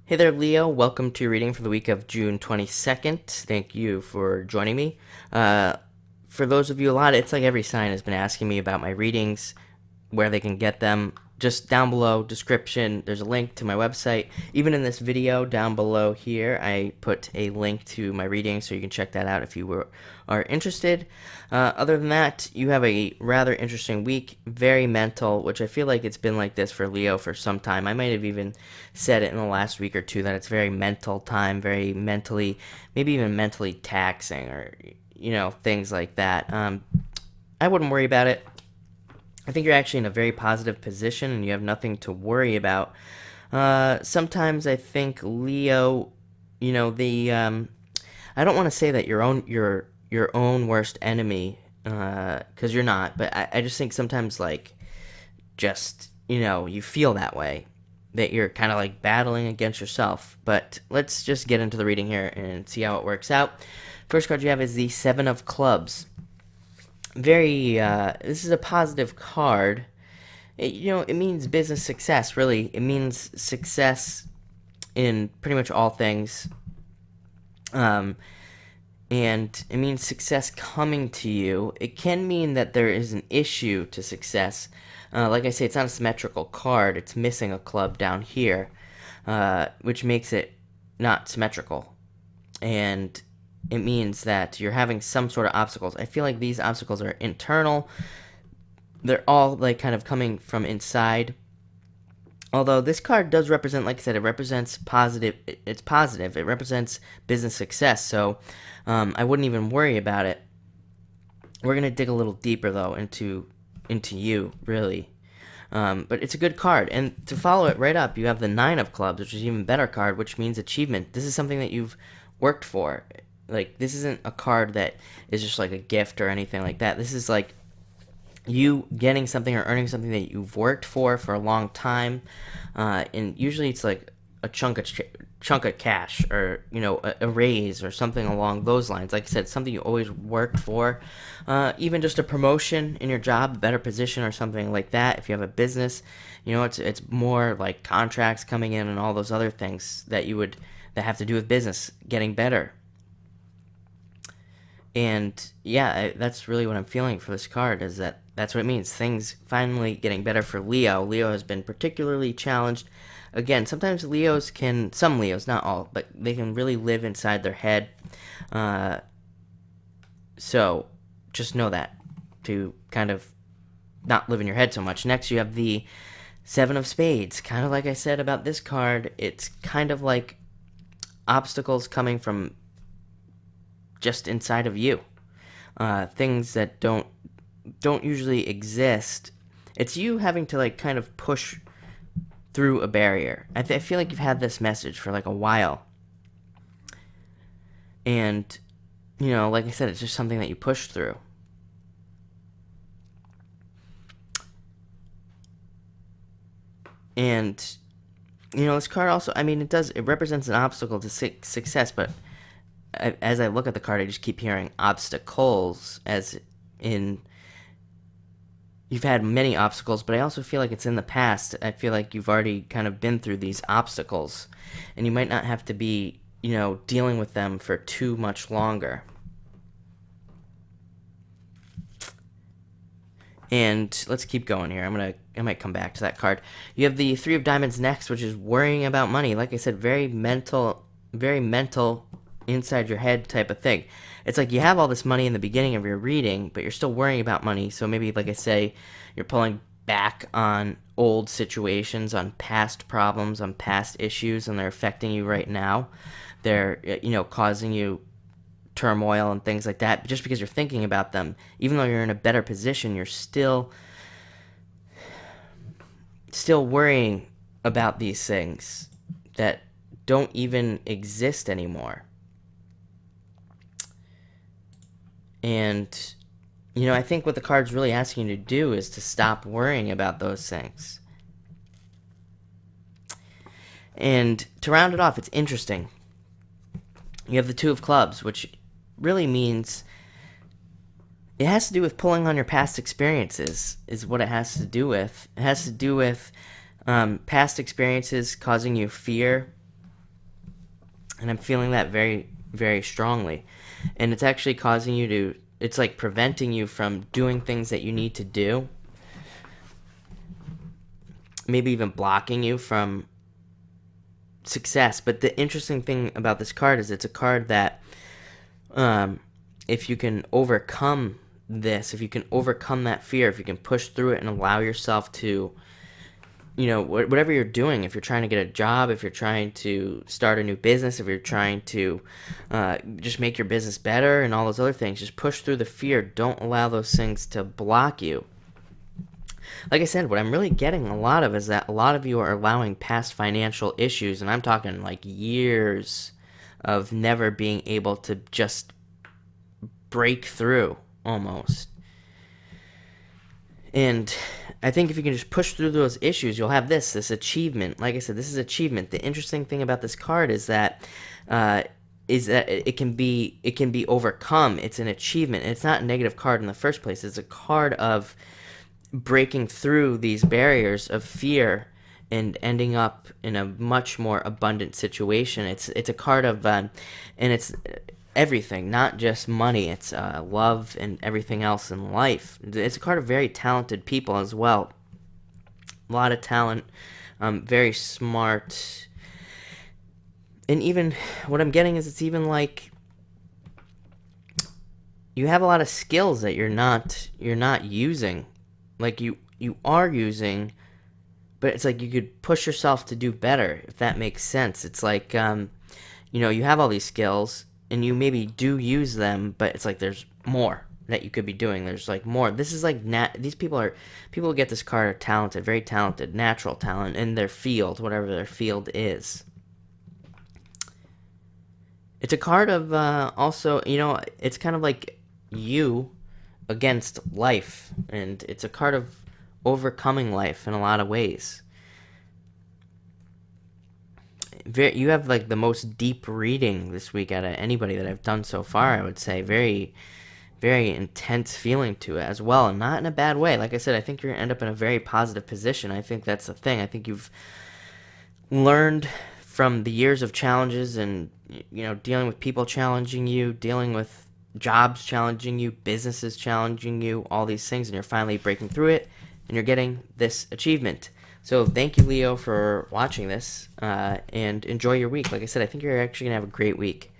Hey there, Leo. Welcome to your reading for the week of June 22nd. Thank you for joining me. Uh, for those of you, it's like every sign has been asking me about my readings, where they can get them. Just down below, description, there's a link to my website. Even in this video down below here, I put a link to my reading so you can check that out if you are interested. Other than that, you have a rather interesting week, very mental, which I feel like it's been like this for Leo for some time. I might have even said it in the last week or two that it's very mental time, very mentally, maybe even mentally taxing or, things like that. I wouldn't worry about it. I think you're actually in a very positive position and you have nothing to worry about. Sometimes I think Leo, the I don't want to say that your own worst enemy, because you're not. But I just think sometimes just you feel that way, that you're kind of like battling against yourself. But let's just get into the reading here and see how it works out. First card you have is the Seven of Clubs. This is a positive card. It means business success, really. It means success in pretty much all things. um, and it means success coming to you. It can mean that there is an issue to success. Like I say, it's not a symmetrical card. It's missing a club down here, which makes it not symmetrical. And it means that you're having some sort of obstacles. I feel like these obstacles are internal. They're all like kind of coming from inside. Although this card does represent, like I said, it represents positive. It's positive. It represents business success. So I wouldn't even worry about it. We're gonna dig a little deeper though into you really. But it's a good card, and to follow it right up, you have the Nine of Clubs, which is an even better card, which means achievement. This is something that you've worked for. Like, this isn't a card that is just like a gift or anything like that. This is like you getting something or earning something that you've worked for a long time, and usually it's like a chunk of cash, or a raise or something along those lines. Like I said, something you always worked for, even just a promotion in your job, a better position or something like that. If you have a business, it's more like contracts coming in and all those other things that have to do with business getting better. And yeah, that's really what I'm feeling for this card, is that's what it means. Things finally getting better for Leo. Leo has been particularly challenged. Again, sometimes some Leos, not all, but they can really live inside their head. Uh, so just know that, to kind of not live in your head so much. Next, you have the Seven of Spades. Kind of like I said about this card, it's kind of like obstacles coming from just inside of you. Things that don't usually exist. It's you having to like kind of push through a barrier. I feel like you've had this message for like a while, and like I said, it's just something that you push through. And this card also, I mean, it represents an obstacle to success, but as I look at the card, I just keep hearing obstacles, as in you've had many obstacles, but I also feel like it's in the past. I feel like you've already kind of been through these obstacles, and you might not have to be, dealing with them for too much longer. And let's keep going here. I might come back to that card. You have the Three of Diamonds next, which is worrying about money. Like I said, very mental, inside your head type of thing. It's like you have all this money in the beginning of your reading, but you're still worrying about money. So maybe, like I say, you're pulling back on old situations, on past problems, on past issues, and they're affecting you right now. They're, causing you turmoil and things like that. Just because you're thinking about them, even though you're in a better position, you're still worrying about these things that don't even exist anymore. And I think what the card's really asking you to do is to stop worrying about those things. And to round it off, it's interesting. You have the Two of Clubs, which really means it has to do with pulling on your past experiences, is what it has to do with. It has to do with past experiences causing you fear, And I'm feeling that very, very strongly. And it's actually causing you to, it's like preventing you from doing things that you need to do. Maybe even blocking you from success. But the interesting thing about this card is it's a card that, if you can overcome this, if you can overcome that fear, if you can push through it and allow yourself to, whatever you're doing, if you're trying to get a job, if you're trying to start a new business, if you're trying to just make your business better and all those other things, just push through the fear. Don't allow those things to block you. Like I said, what I'm really getting a lot of is that a lot of you are allowing past financial issues, and I'm talking like years of never being able to just break through almost. And I think if you can just push through those issues, you'll have this achievement. Like I said, this is achievement. The interesting thing about this card is that it can be overcome. It's an achievement. It's not a negative card in the first place. It's a card of breaking through these barriers of fear and ending up in a much more abundant situation. It's a card of and it's everything, not just money. It's love and everything else in life. It's a card of very talented people as well. A lot of talent, very smart. And even what I'm getting is it's even like you have a lot of skills that you're not using. Like you are using, but it's like you could push yourself to do better, if that makes sense. It's like you have all these skills and you maybe do use them, but it's like there's more that you could be doing. There's like more. This is like these people who get this card are talented, very talented, natural talent in their field, whatever their field is. It's a card of also, it's kind of like you against life, and it's a card of overcoming life in a lot of ways. You have like the most deep reading this week out of anybody that I've done so far, I would say. Very, very intense feeling to it as well, and not in a bad way. Like I said, I think you're going to end up in a very positive position. I think that's the thing. I think you've learned from the years of challenges and, dealing with people challenging you, dealing with jobs challenging you, businesses challenging you, all these things, and you're finally breaking through it, and you're getting this achievement. So thank you, Leo, for watching this, and enjoy your week. Like I said, I think you're actually going to have a great week.